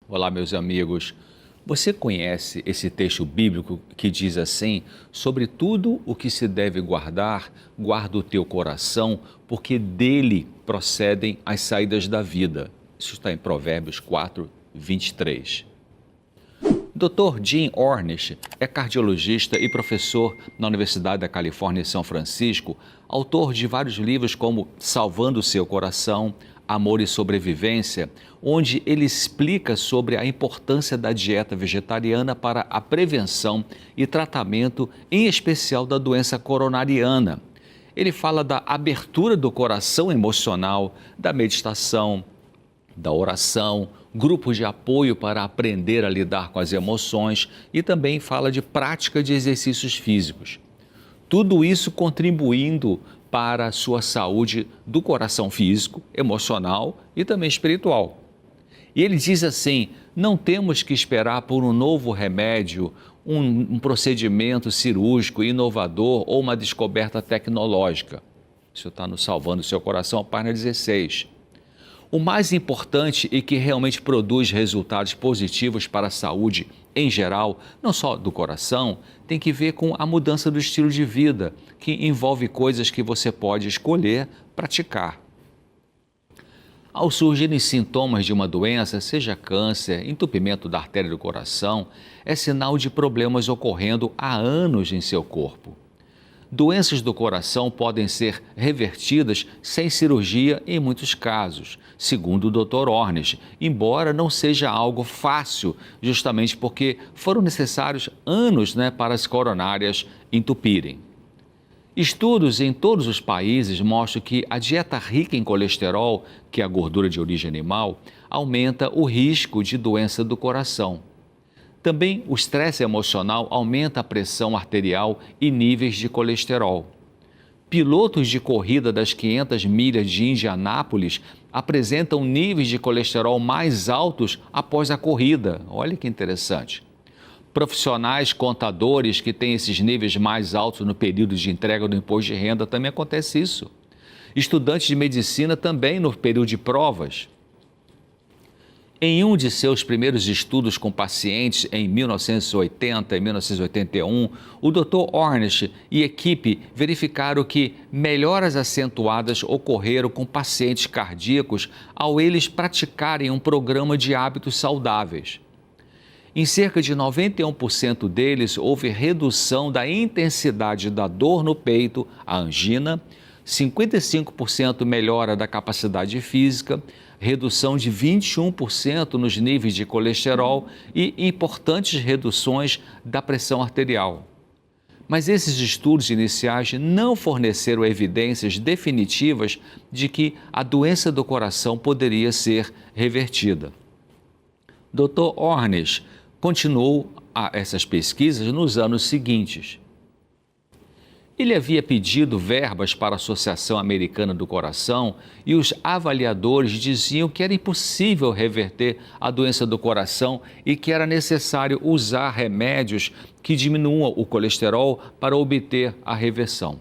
Olá, meus amigos. Você conhece esse texto bíblico que diz assim: sobre tudo o que se deve guardar, guarda o teu coração, porque dele procedem as saídas da vida. Isso está em Provérbios 4, 23. Dr. Jim Ornish é cardiologista e professor na Universidade da Califórnia em São Francisco, autor de vários livros como Salvando o Seu Coração, Amor e Sobrevivência, onde ele explica sobre a importância da dieta vegetariana para a prevenção e tratamento, em especial da doença coronariana. Ele fala da abertura do coração emocional, da meditação, da oração, grupos de apoio para aprender a lidar com as emoções e também fala de prática de exercícios físicos. Tudo isso contribuindo para a sua saúde do coração físico, emocional e também espiritual. E ele diz assim: não temos que esperar por um novo remédio, um procedimento cirúrgico inovador ou uma descoberta tecnológica. Isso está no Salvando o Seu Coração, página 16. O mais importante e que realmente produz resultados positivos para a saúde em geral, não só do coração, tem que ver com a mudança do estilo de vida, que envolve coisas que você pode escolher praticar. Ao surgirem sintomas de uma doença, seja câncer, entupimento da artéria do coração, é sinal de problemas ocorrendo há anos em seu corpo. Doenças do coração podem ser revertidas sem cirurgia em muitos casos, segundo o Dr. Ornish, embora não seja algo fácil, justamente porque foram necessários anos para as coronárias entupirem. Estudos em todos os países mostram que a dieta rica em colesterol, que é a gordura de origem animal, aumenta o risco de doença do coração. Também o estresse emocional aumenta a pressão arterial e níveis de colesterol. Pilotos de corrida das 500 milhas de Indianápolis apresentam níveis de colesterol mais altos após a corrida. Olha que interessante. Profissionais contadores que têm esses níveis mais altos no período de entrega do imposto de renda também acontece isso. Estudantes de medicina também no período de provas. Em um de seus primeiros estudos com pacientes em 1980 e 1981, o Dr. Ornish e equipe verificaram que melhoras acentuadas ocorreram com pacientes cardíacos ao eles praticarem um programa de hábitos saudáveis. Em cerca de 91% deles, houve redução da intensidade da dor no peito, a angina, 55% melhora da capacidade física, redução de 21% nos níveis de colesterol e importantes reduções da pressão arterial. Mas esses estudos iniciais não forneceram evidências definitivas de que a doença do coração poderia ser revertida. Dr. Ornish continuou essas pesquisas nos anos seguintes. Ele havia pedido verbas para a Associação Americana do Coração e os avaliadores diziam que era impossível reverter a doença do coração e que era necessário usar remédios que diminuam o colesterol para obter a reversão.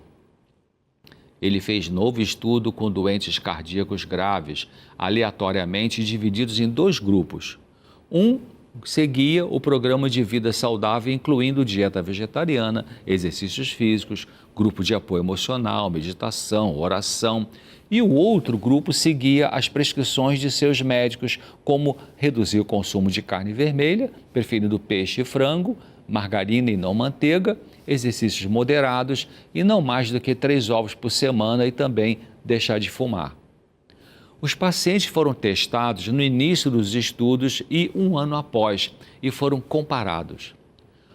Ele fez novo estudo com doentes cardíacos graves, aleatoriamente divididos em dois grupos. Um seguia o programa de vida saudável, incluindo dieta vegetariana, exercícios físicos, grupo de apoio emocional, meditação, oração. E o outro grupo seguia as prescrições de seus médicos, como reduzir o consumo de carne vermelha, preferindo peixe e frango, margarina e não manteiga, exercícios moderados e não mais do que 3 ovos por semana e também deixar de fumar. Os pacientes foram testados no início dos estudos e 1 ano após, e foram comparados.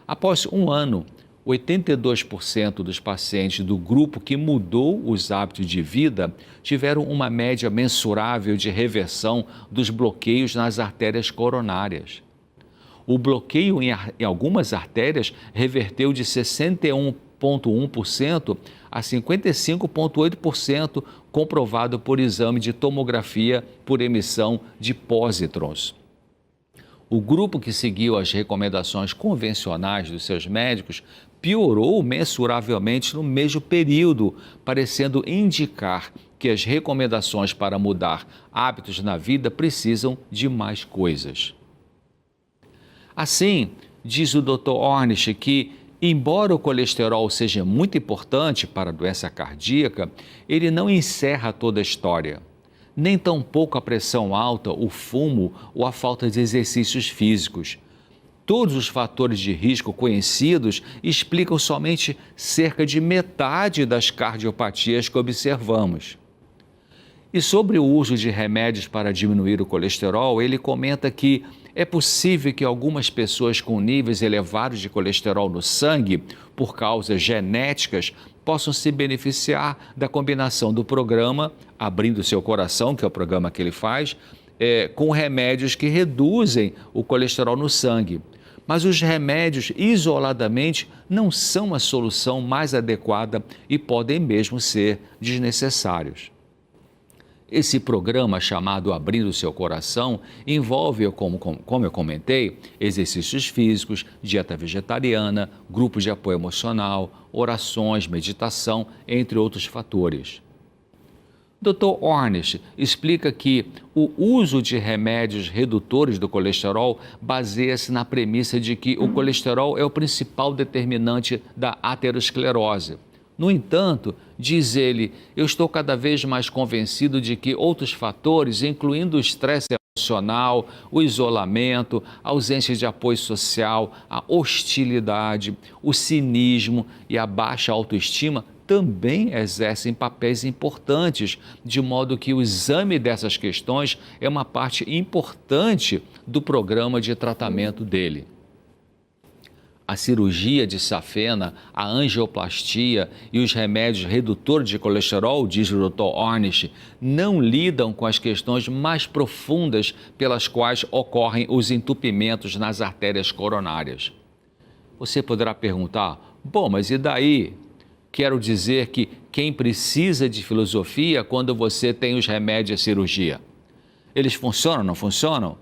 Após 1 ano, 82% dos pacientes do grupo que mudou os hábitos de vida tiveram uma média mensurável de reversão dos bloqueios nas artérias coronárias. O bloqueio em algumas artérias reverteu de 61,1% a 55,8%, comprovado por exame de tomografia por emissão de pósitrons. O grupo que seguiu as recomendações convencionais dos seus médicos piorou mensuravelmente no mesmo período, parecendo indicar que as recomendações para mudar hábitos na vida precisam de mais coisas. Assim, diz o Dr. Ornish que, embora o colesterol seja muito importante para a doença cardíaca, ele não encerra toda a história. Nem tampouco a pressão alta, o fumo ou a falta de exercícios físicos. Todos os fatores de risco conhecidos explicam somente cerca de metade das cardiopatias que observamos. E sobre o uso de remédios para diminuir o colesterol, ele comenta que é possível que algumas pessoas com níveis elevados de colesterol no sangue, por causas genéticas, possam se beneficiar da combinação do programa Abrindo Seu Coração, que é o programa que ele faz, com remédios que reduzem o colesterol no sangue. Mas os remédios isoladamente não são a solução mais adequada e podem mesmo ser desnecessários. Esse programa chamado Abrindo Seu Coração envolve, como eu comentei, exercícios físicos, dieta vegetariana, grupos de apoio emocional, orações, meditação, entre outros fatores. Dr. Ornish explica que o uso de remédios redutores do colesterol baseia-se na premissa de que o colesterol é o principal determinante da aterosclerose. No entanto, diz ele, eu estou cada vez mais convencido de que outros fatores, incluindo o estresse emocional, o isolamento, a ausência de apoio social, a hostilidade, o cinismo e a baixa autoestima, também exercem papéis importantes, de modo que o exame dessas questões é uma parte importante do programa de tratamento dele. A cirurgia de safena, a angioplastia e os remédios redutores de colesterol, diz o Dr. Ornish, não lidam com as questões mais profundas pelas quais ocorrem os entupimentos nas artérias coronárias. Você poderá perguntar, bom, mas e daí? Quero dizer que quem precisa de filosofia quando você tem os remédios e a cirurgia? Eles funcionam, não funcionam?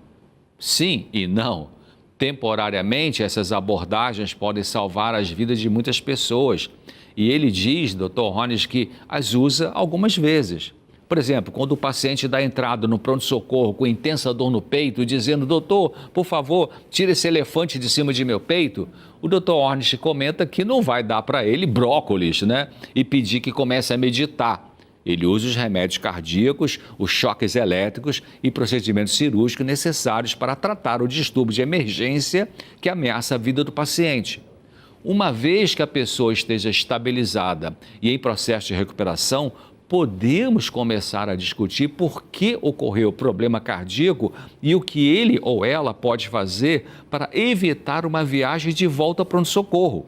Sim e não. Temporariamente, essas abordagens podem salvar as vidas de muitas pessoas. E ele diz, Dr. Ornish, que as usa algumas vezes. Por exemplo, quando o paciente dá entrada no pronto-socorro com intensa dor no peito, dizendo, doutor, por favor, tira esse elefante de cima de meu peito, o Dr. Ornish comenta que não vai dar para ele brócolis, né? E pedir que comece a meditar. Ele usa os remédios cardíacos, os choques elétricos e procedimentos cirúrgicos necessários para tratar o distúrbio de emergência que ameaça a vida do paciente. Uma vez que a pessoa esteja estabilizada e em processo de recuperação, podemos começar a discutir por que ocorreu o problema cardíaco e o que ele ou ela pode fazer para evitar uma viagem de volta ao pronto-socorro.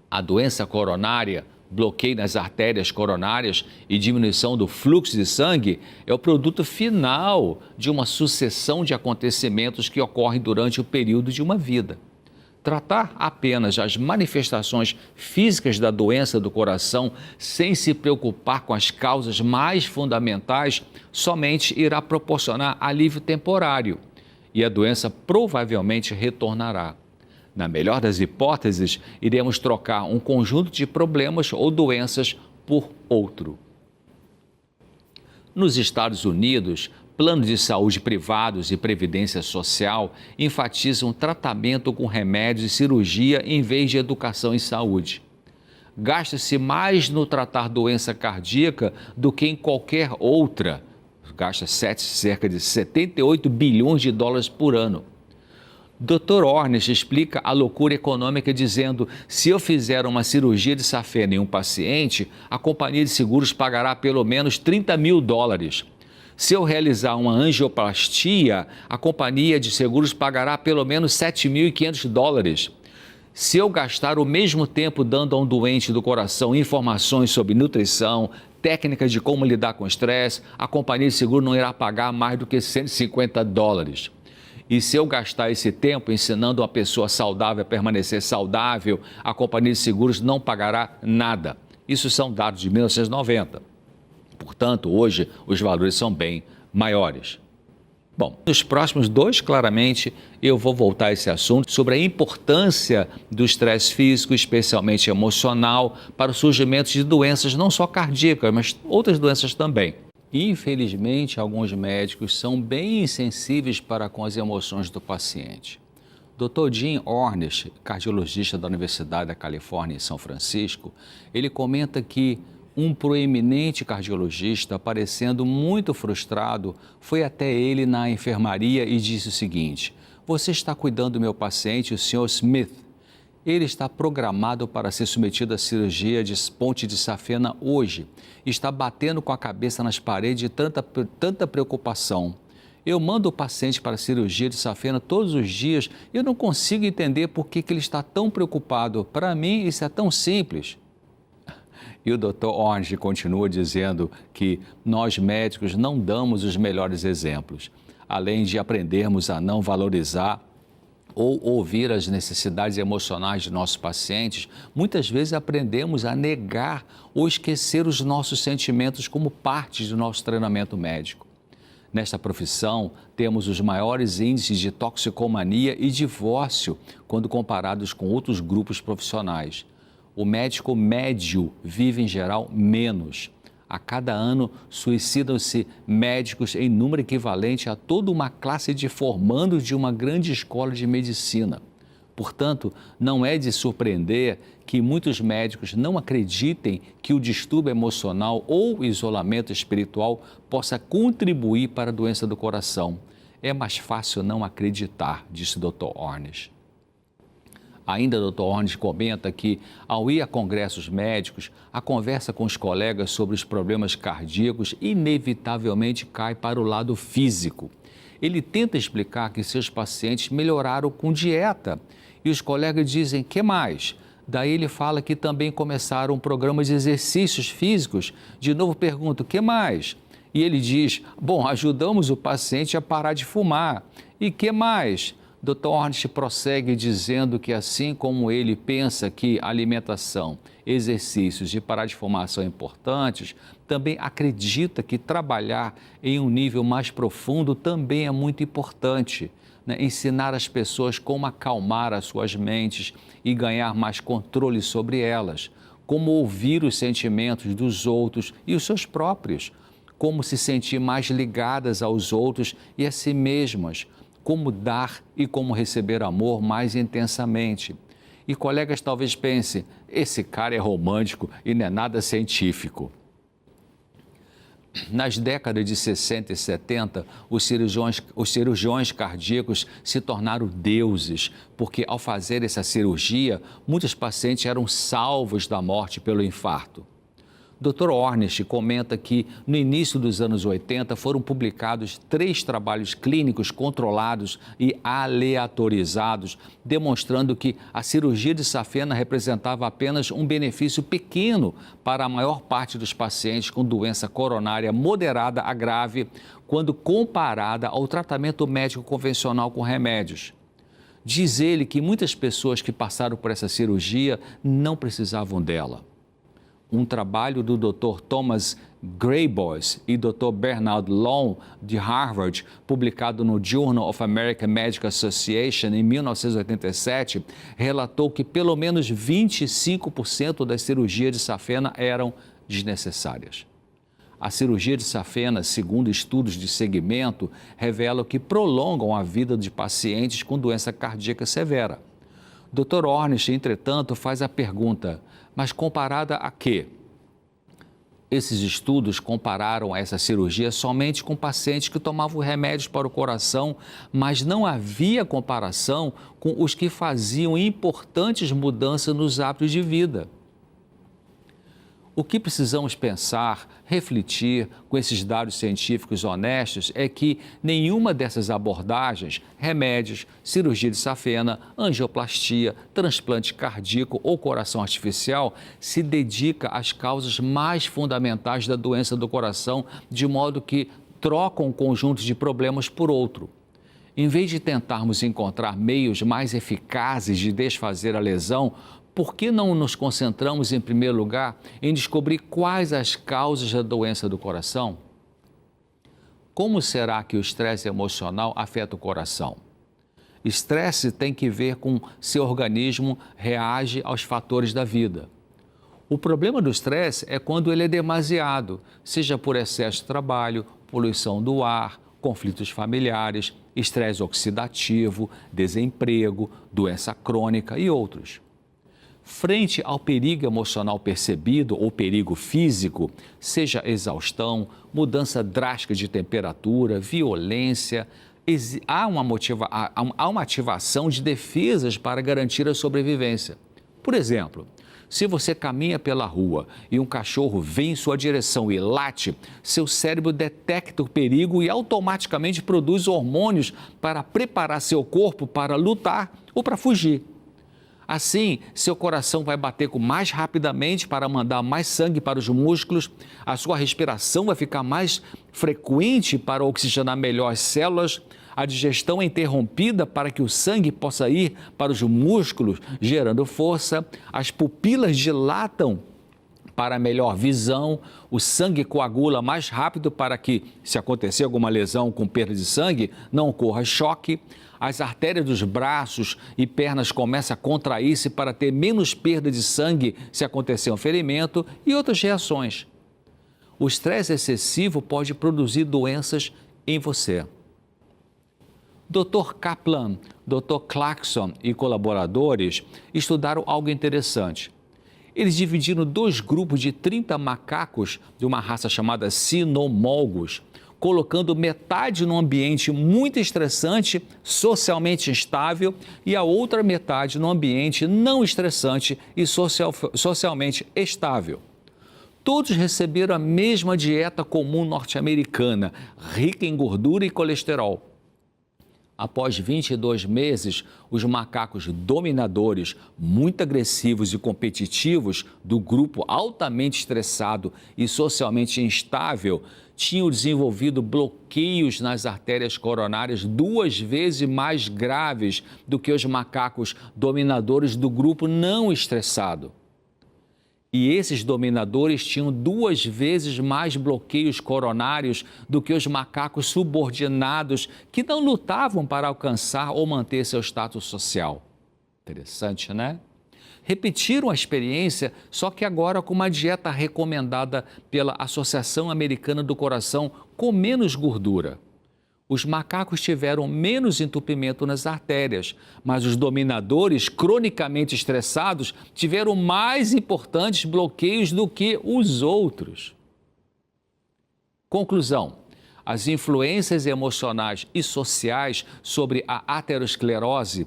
A doença coronária, bloqueio nas artérias coronárias e diminuição do fluxo de sangue é o produto final de uma sucessão de acontecimentos que ocorrem durante o período de uma vida. Tratar apenas as manifestações físicas da doença do coração sem se preocupar com as causas mais fundamentais somente irá proporcionar alívio temporário e a doença provavelmente retornará. Na melhor das hipóteses, iremos trocar um conjunto de problemas ou doenças por outro. Nos Estados Unidos, planos de saúde privados e previdência social enfatizam tratamento com remédios e cirurgia em vez de educação em saúde. Gasta-se mais no tratar doença cardíaca do que em qualquer outra. Gasta cerca de 78 bilhões de dólares por ano. Dr. Ornish explica a loucura econômica dizendo, se eu fizer uma cirurgia de safena em um paciente, a companhia de seguros pagará pelo menos $30 mil. Se eu realizar uma angioplastia, a companhia de seguros pagará pelo menos $7.500. Se eu gastar o mesmo tempo dando a um doente do coração informações sobre nutrição, técnicas de como lidar com estresse, a companhia de seguro não irá pagar mais do que $150. E se eu gastar esse tempo ensinando uma pessoa saudável a permanecer saudável, a companhia de seguros não pagará nada. Isso são dados de 1990. Portanto, hoje os valores são bem maiores. Bom, nos próximos dois, claramente, eu vou voltar a esse assunto sobre a importância do estresse físico, especialmente emocional, para o surgimento de doenças não só cardíacas, mas outras doenças também. Infelizmente, alguns médicos são bem insensíveis para com as emoções do paciente. Dr. Jim Ornish, cardiologista da Universidade da Califórnia em São Francisco, ele comenta que um proeminente cardiologista, parecendo muito frustrado, foi até ele na enfermaria e disse o seguinte: "Você está cuidando do meu paciente, o Sr. Smith. Ele está programado para ser submetido à cirurgia de ponte de safena hoje. Está batendo com a cabeça nas paredes de tanta preocupação. Eu mando o paciente para a cirurgia de safena todos os dias e eu não consigo entender por que ele está tão preocupado. Para mim, isso é tão simples." E o Dr. Ornish continua dizendo que nós médicos não damos os melhores exemplos. Além de aprendermos a não valorizar ou ouvir as necessidades emocionais de nossos pacientes, muitas vezes aprendemos a negar ou esquecer os nossos sentimentos como parte do nosso treinamento médico. Nesta profissão, temos os maiores índices de toxicomania e divórcio quando comparados com outros grupos profissionais. O médico médio vive, em geral, menos. A cada ano, suicidam-se médicos em número equivalente a toda uma classe de formandos de uma grande escola de medicina. Portanto, não é de surpreender que muitos médicos não acreditem que o distúrbio emocional ou isolamento espiritual possa contribuir para a doença do coração. É mais fácil não acreditar, disse Dr. Ornish. Ainda Dr. Ornish comenta que, ao ir a congressos médicos, a conversa com os colegas sobre os problemas cardíacos inevitavelmente cai para o lado físico. Ele tenta explicar que seus pacientes melhoraram com dieta e os colegas dizem: "Que mais?" Daí ele fala que também começaram um programa de exercícios físicos. De novo pergunta: "Que mais?" E ele diz: "Bom, ajudamos o paciente a parar de fumar." E que mais? Dr. Ornish prossegue dizendo que, assim como ele pensa que alimentação, exercícios e parar de fumar são importantes, também acredita que trabalhar em um nível mais profundo também é muito importante. Ensinar as pessoas como acalmar as suas mentes e ganhar mais controle sobre elas, como ouvir os sentimentos dos outros e os seus próprios, como se sentir mais ligadas aos outros e a si mesmas, como dar e como receber amor mais intensamente. E colegas talvez pensem: esse cara é romântico e não é nada científico. Nas décadas de 60 e 70, os cirurgiões cardíacos se tornaram deuses, porque ao fazer essa cirurgia, muitos pacientes eram salvos da morte pelo infarto. Dr. Ornish comenta que, no início dos anos 80, foram publicados 3 trabalhos clínicos controlados e aleatorizados, demonstrando que a cirurgia de safena representava apenas um benefício pequeno para a maior parte dos pacientes com doença coronária moderada a grave, quando comparada ao tratamento médico convencional com remédios. Diz ele que muitas pessoas que passaram por essa cirurgia não precisavam dela. Um trabalho do Dr. Thomas Greybois e Dr. Bernard Long, de Harvard, publicado no Journal of American Medical Association em 1987, relatou que pelo menos 25% das cirurgias de safena eram desnecessárias. A cirurgia de safena, segundo estudos de segmento, revelam que prolongam a vida de pacientes com doença cardíaca severa. Dr. Ornish, entretanto, faz a pergunta: mas comparada a quê? Esses estudos compararam essa cirurgia somente com pacientes que tomavam remédios para o coração, mas não havia comparação com os que faziam importantes mudanças nos hábitos de vida. O que precisamos pensar, refletir com esses dados científicos honestos é que nenhuma dessas abordagens, remédios, cirurgia de safena, angioplastia, transplante cardíaco ou coração artificial, se dedica às causas mais fundamentais da doença do coração, de modo que trocam um conjunto de problemas por outro. Em vez de tentarmos encontrar meios mais eficazes de desfazer a lesão, por que não nos concentramos, em primeiro lugar, em descobrir quais as causas da doença do coração? Como será que o estresse emocional afeta o coração? Estresse tem que ver com se o organismo reage aos fatores da vida. O problema do estresse é quando ele é demasiado, seja por excesso de trabalho, poluição do ar, conflitos familiares, estresse oxidativo, desemprego, doença crônica e outros. Frente ao perigo emocional percebido ou perigo físico, seja exaustão, mudança drástica de temperatura, violência, há uma ativação de defesas para garantir a sobrevivência. Por exemplo, se você caminha pela rua e um cachorro vem em sua direção e late, seu cérebro detecta o perigo e automaticamente produz hormônios para preparar seu corpo para lutar ou para fugir. Assim, seu coração vai bater mais rapidamente para mandar mais sangue para os músculos, a sua respiração vai ficar mais frequente para oxigenar melhor as células, a digestão é interrompida para que o sangue possa ir para os músculos, gerando força, as pupilas dilatam para melhor visão, o sangue coagula mais rápido para que, se acontecer alguma lesão com perda de sangue, não ocorra choque. As artérias dos braços e pernas começam a contrair-se para ter menos perda de sangue se acontecer um ferimento e outras reações. O estresse excessivo pode produzir doenças em você. Dr. Kaplan, Dr. Clarkson e colaboradores estudaram algo interessante. Eles dividiram 2 grupos de 30 macacos de uma raça chamada sinomólgos, colocando metade num ambiente muito estressante, socialmente instável, e a outra metade num ambiente não estressante e socialmente estável. Todos receberam a mesma dieta comum norte-americana, rica em gordura e colesterol. Após 22 meses, os macacos dominadores, muito agressivos e competitivos, do grupo altamente estressado e socialmente instável, tinham desenvolvido bloqueios nas artérias coronárias 2 vezes mais graves do que os macacos dominadores do grupo não estressado. E esses dominadores tinham 2 vezes mais bloqueios coronários do que os macacos subordinados que não lutavam para alcançar ou manter seu status social. Interessante, né? Repetiram a experiência, só que agora com uma dieta recomendada pela Associação Americana do Coração com menos gordura. Os macacos tiveram menos entupimento nas artérias, mas os dominadores cronicamente estressados tiveram mais importantes bloqueios do que os outros. Conclusão: as influências emocionais e sociais sobre a aterosclerose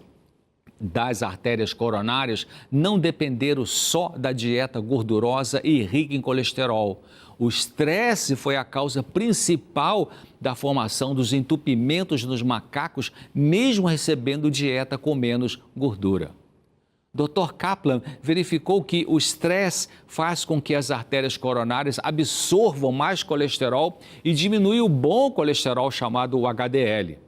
das artérias coronárias não dependeram só da dieta gordurosa e rica em colesterol. O estresse foi a causa principal da formação dos entupimentos nos macacos, mesmo recebendo dieta com menos gordura. Dr. Kaplan verificou que o estresse faz com que as artérias coronárias absorvam mais colesterol e diminui o bom colesterol chamado HDL.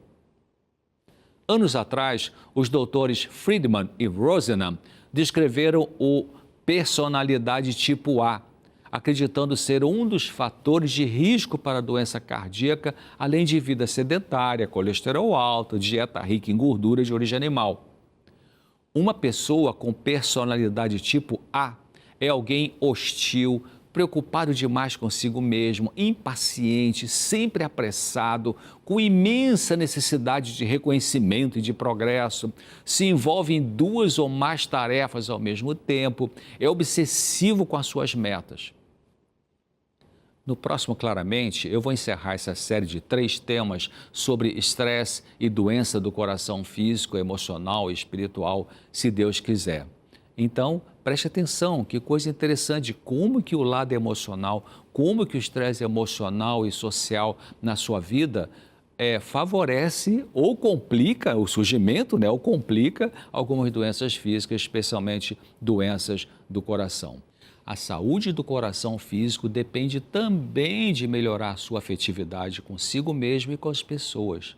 Anos atrás, os doutores Friedman e Rosenham descreveram o personalidade tipo A, acreditando ser um dos fatores de risco para a doença cardíaca, além de vida sedentária, colesterol alto, dieta rica em gordura de origem animal. Uma pessoa com personalidade tipo A é alguém hostil, preocupado demais consigo mesmo, impaciente, sempre apressado, com imensa necessidade de reconhecimento e de progresso, se envolve em 2 ou mais tarefas ao mesmo tempo, é obsessivo com as suas metas. No próximo Claramente, eu vou encerrar essa série de 3 temas sobre estresse e doença do coração físico, emocional e espiritual, se Deus quiser. Então, preste atenção, que coisa interessante, como que o lado emocional, como que o estresse emocional e social na sua vida favorece ou complica o surgimento, ou complica algumas doenças físicas, especialmente doenças do coração. A saúde do coração físico depende também de melhorar a sua afetividade consigo mesmo e com as pessoas.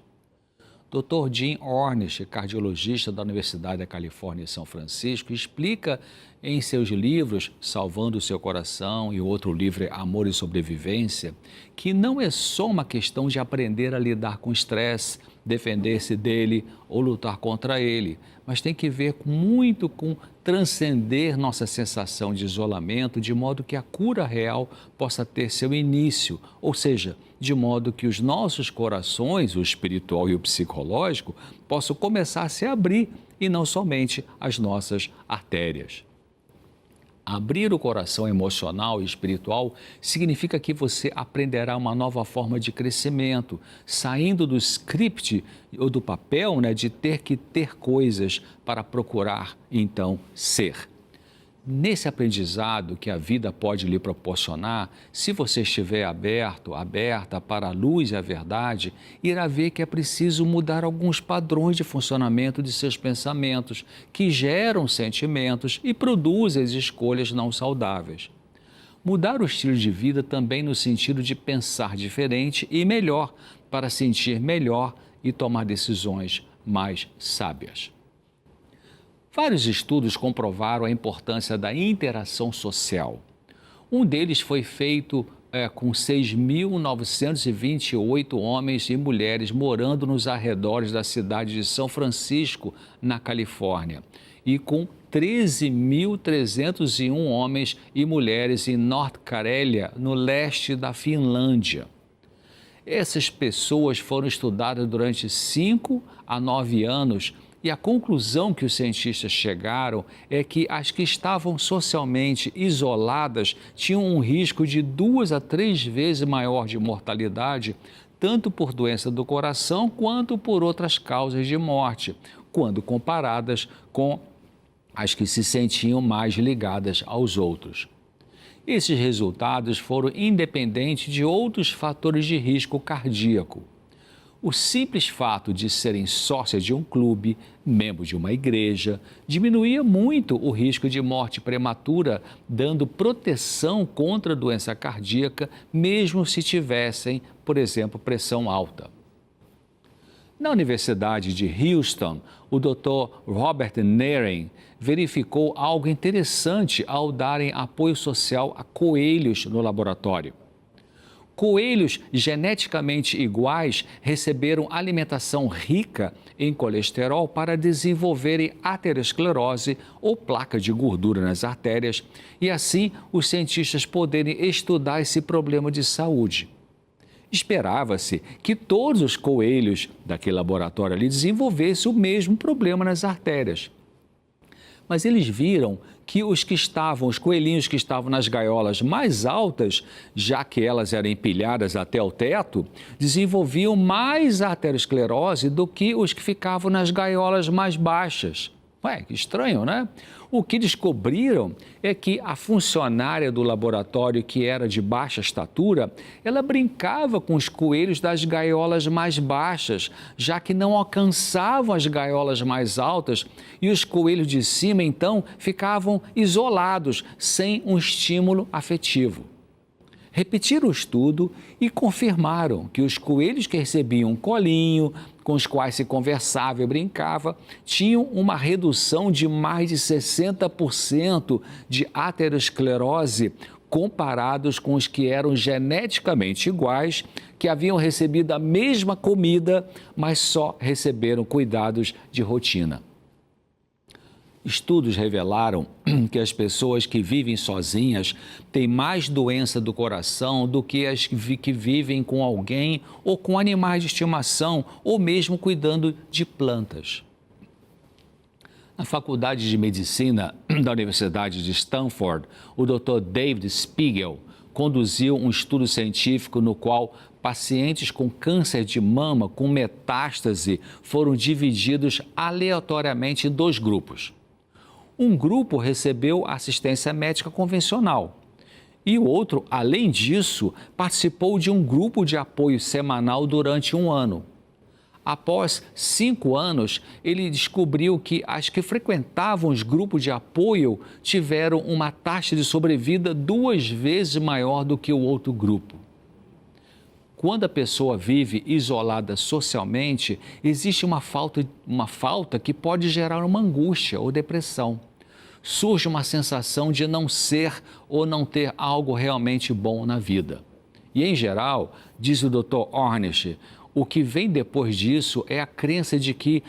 Dr. Jim Ornish, cardiologista da Universidade da Califórnia em São Francisco, explica em seus livros Salvando o Seu Coração e outro livro Amor e Sobrevivência, que não é só uma questão de aprender a lidar com estresse, defender-se dele ou lutar contra ele, mas tem que ver muito com transcender nossa sensação de isolamento, de modo que a cura real possa ter seu início, ou seja, de modo que os nossos corações, o espiritual e o psicológico, possam começar a se abrir e não somente as nossas artérias. Abrir o coração emocional e espiritual significa que você aprenderá uma nova forma de crescimento, saindo do script ou do papel, de ter que ter coisas para procurar, então, ser. Nesse aprendizado que a vida pode lhe proporcionar, se você estiver aberta para a luz e a verdade, irá ver que é preciso mudar alguns padrões de funcionamento de seus pensamentos, que geram sentimentos e produzem as escolhas não saudáveis. Mudar o estilo de vida também no sentido de pensar diferente e melhor, para sentir melhor e tomar decisões mais sábias. Vários estudos comprovaram a importância da interação social. Um deles foi feito com 6.928 homens e mulheres morando nos arredores da cidade de São Francisco, na Califórnia, e com 13.301 homens e mulheres em North Karelia, no leste da Finlândia. Essas pessoas foram estudadas durante 5 a 9 anos e a conclusão que os cientistas chegaram é que as que estavam socialmente isoladas tinham um risco de 2 a 3 vezes maior de mortalidade, tanto por doença do coração quanto por outras causas de morte, quando comparadas com as que se sentiam mais ligadas aos outros. Esses resultados foram independentes de outros fatores de risco cardíaco. O simples fato de serem sócias de um clube, membro de uma igreja, diminuía muito o risco de morte prematura, dando proteção contra a doença cardíaca, mesmo se tivessem, por exemplo, pressão alta. Na Universidade de Houston, o Dr. Robert Nairn verificou algo interessante ao darem apoio social a coelhos no laboratório. Coelhos geneticamente iguais receberam alimentação rica em colesterol para desenvolverem aterosclerose ou placa de gordura nas artérias e assim os cientistas poderem estudar esse problema de saúde. Esperava-se que todos os coelhos daquele laboratório ali desenvolvessem o mesmo problema nas artérias. Mas eles viram que os coelhinhos que estavam nas gaiolas mais altas, já que elas eram empilhadas até o teto, desenvolviam mais aterosclerose do que os que ficavam nas gaiolas mais baixas. Ué, que estranho, né? O que descobriram é que a funcionária do laboratório, que era de baixa estatura, ela brincava com os coelhos das gaiolas mais baixas, já que não alcançavam as gaiolas mais altas e os coelhos de cima, então, ficavam isolados, sem um estímulo afetivo. Repetiram o estudo e confirmaram que os coelhos que recebiam um colinho, com os quais se conversava e brincava, tinham uma redução de mais de 60% de aterosclerose comparados com os que eram geneticamente iguais, que haviam recebido a mesma comida, mas só receberam cuidados de rotina. Estudos revelaram que as pessoas que vivem sozinhas têm mais doença do coração do que as que vivem com alguém ou com animais de estimação ou mesmo cuidando de plantas. Na Faculdade de Medicina da Universidade de Stanford, o Dr. David Spiegel conduziu um estudo científico no qual pacientes com câncer de mama com metástase foram divididos aleatoriamente em 2 grupos. Um grupo recebeu assistência médica convencional e o outro, além disso, participou de um grupo de apoio semanal durante 1 ano. Após 5 anos, ele descobriu que as que frequentavam os grupos de apoio tiveram uma taxa de sobrevida 2 vezes maior do que o outro grupo. Quando a pessoa vive isolada socialmente, existe uma falta que pode gerar uma angústia ou depressão. Surge uma sensação de não ser ou não ter algo realmente bom na vida. E, em geral, diz o Dr. Ornish, O que vem depois disso é a crença de que,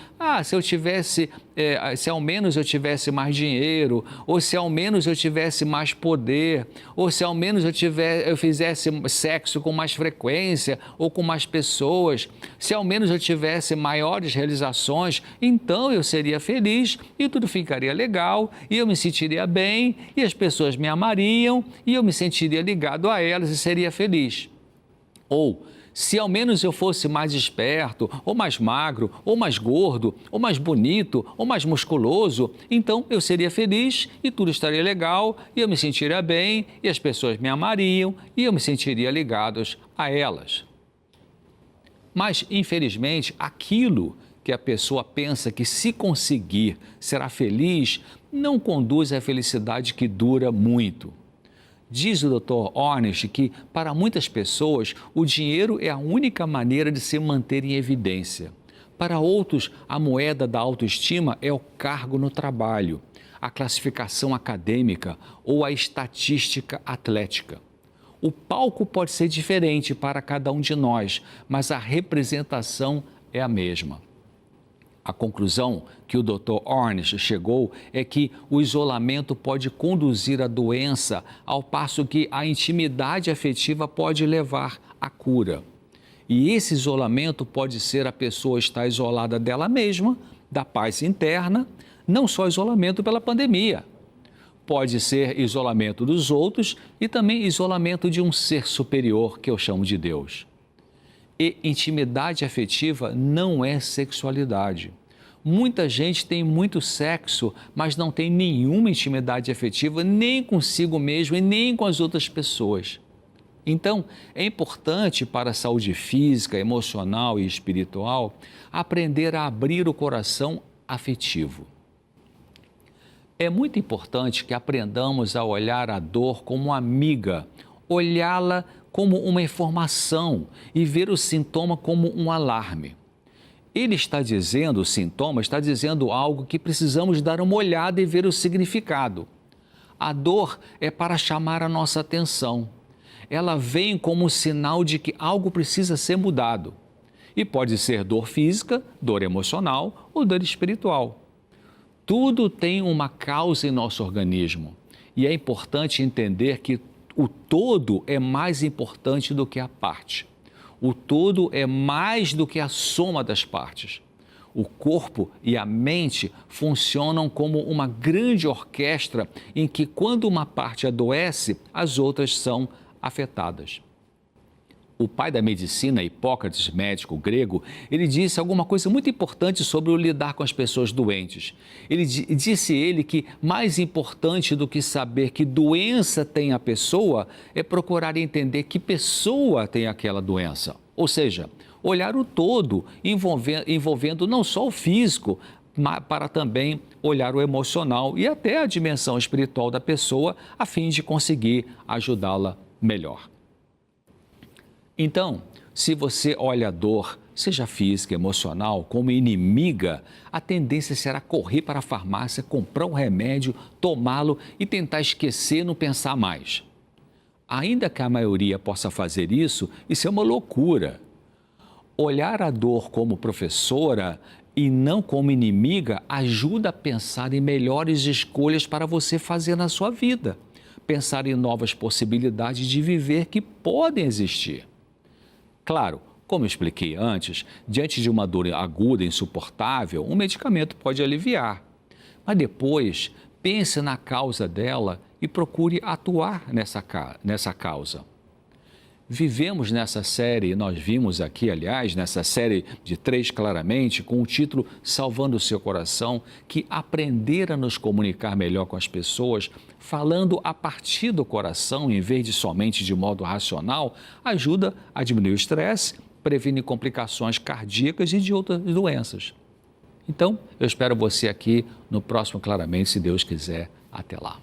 se ao menos eu tivesse mais dinheiro, ou se ao menos eu tivesse mais poder, ou se ao menos eu fizesse sexo com mais frequência ou com mais pessoas, se ao menos eu tivesse maiores realizações, então eu seria feliz e tudo ficaria legal e eu me sentiria bem e as pessoas me amariam e eu me sentiria ligado a elas e seria feliz. Ou, se ao menos eu fosse mais esperto, ou mais magro, ou mais gordo, ou mais bonito, ou mais musculoso, então eu seria feliz e tudo estaria legal, e eu me sentiria bem, e as pessoas me amariam, e eu me sentiria ligado a elas. Mas, infelizmente, aquilo que a pessoa pensa que se conseguir será feliz, não conduz à felicidade que dura muito. Diz o Dr. Ornish que, para muitas pessoas, o dinheiro é a única maneira de se manter em evidência. Para outros, a moeda da autoestima é o cargo no trabalho, a classificação acadêmica ou a estatística atlética. O palco pode ser diferente para cada um de nós, mas a representação é a mesma. A conclusão que o Dr. Ornish chegou é que o isolamento pode conduzir à doença, ao passo que a intimidade afetiva pode levar à cura. E esse isolamento pode ser a pessoa estar isolada dela mesma, da paz interna, não só isolamento pela pandemia. Pode ser isolamento dos outros e também isolamento de um ser superior que eu chamo de Deus. E intimidade afetiva não é sexualidade. Muita gente tem muito sexo, mas não tem nenhuma intimidade afetiva nem consigo mesmo e nem com as outras pessoas. Então, é importante para a saúde física, emocional e espiritual aprender a abrir o coração afetivo. É muito importante que aprendamos a olhar a dor como amiga, olhá-la como uma informação e ver o sintoma como um alarme. Ele está dizendo, o sintoma está dizendo algo que precisamos dar uma olhada e ver o significado. A dor é para chamar a nossa atenção. Ela vem como um sinal de que algo precisa ser mudado. E pode ser dor física, dor emocional ou dor espiritual. Tudo tem uma causa em nosso organismo e é importante entender que o todo é mais importante do que a parte. O todo é mais do que a soma das partes. O corpo e a mente funcionam como uma grande orquestra em que, quando uma parte adoece, as outras são afetadas. O pai da medicina, Hipócrates, médico grego, ele disse alguma coisa muito importante sobre o lidar com as pessoas doentes. Disse que mais importante do que saber que doença tem a pessoa é procurar entender que pessoa tem aquela doença. Ou seja, olhar o todo, envolvendo não só o físico, mas para também olhar o emocional e até a dimensão espiritual da pessoa, a fim de conseguir ajudá-la melhor. Então, se você olha a dor, seja física, emocional, como inimiga, a tendência será correr para a farmácia, comprar um remédio, tomá-lo e tentar esquecer e não pensar mais. Ainda que a maioria possa fazer isso é uma loucura. Olhar a dor como professora e não como inimiga ajuda a pensar em melhores escolhas para você fazer na sua vida. Pensar em novas possibilidades de viver que podem existir. Claro, como expliquei antes, diante de uma dor aguda e insuportável, um medicamento pode aliviar. Mas depois, pense na causa dela e procure atuar nessa causa. Vivemos nessa série, nós vimos aqui, aliás, nessa série de 3 claramente, com o título Salvando o Seu Coração, que aprender a nos comunicar melhor com as pessoas, falando a partir do coração, em vez de somente de modo racional, ajuda a diminuir o estresse, previne complicações cardíacas e de outras doenças. Então, eu espero você aqui no próximo Claramente, se Deus quiser. Até lá.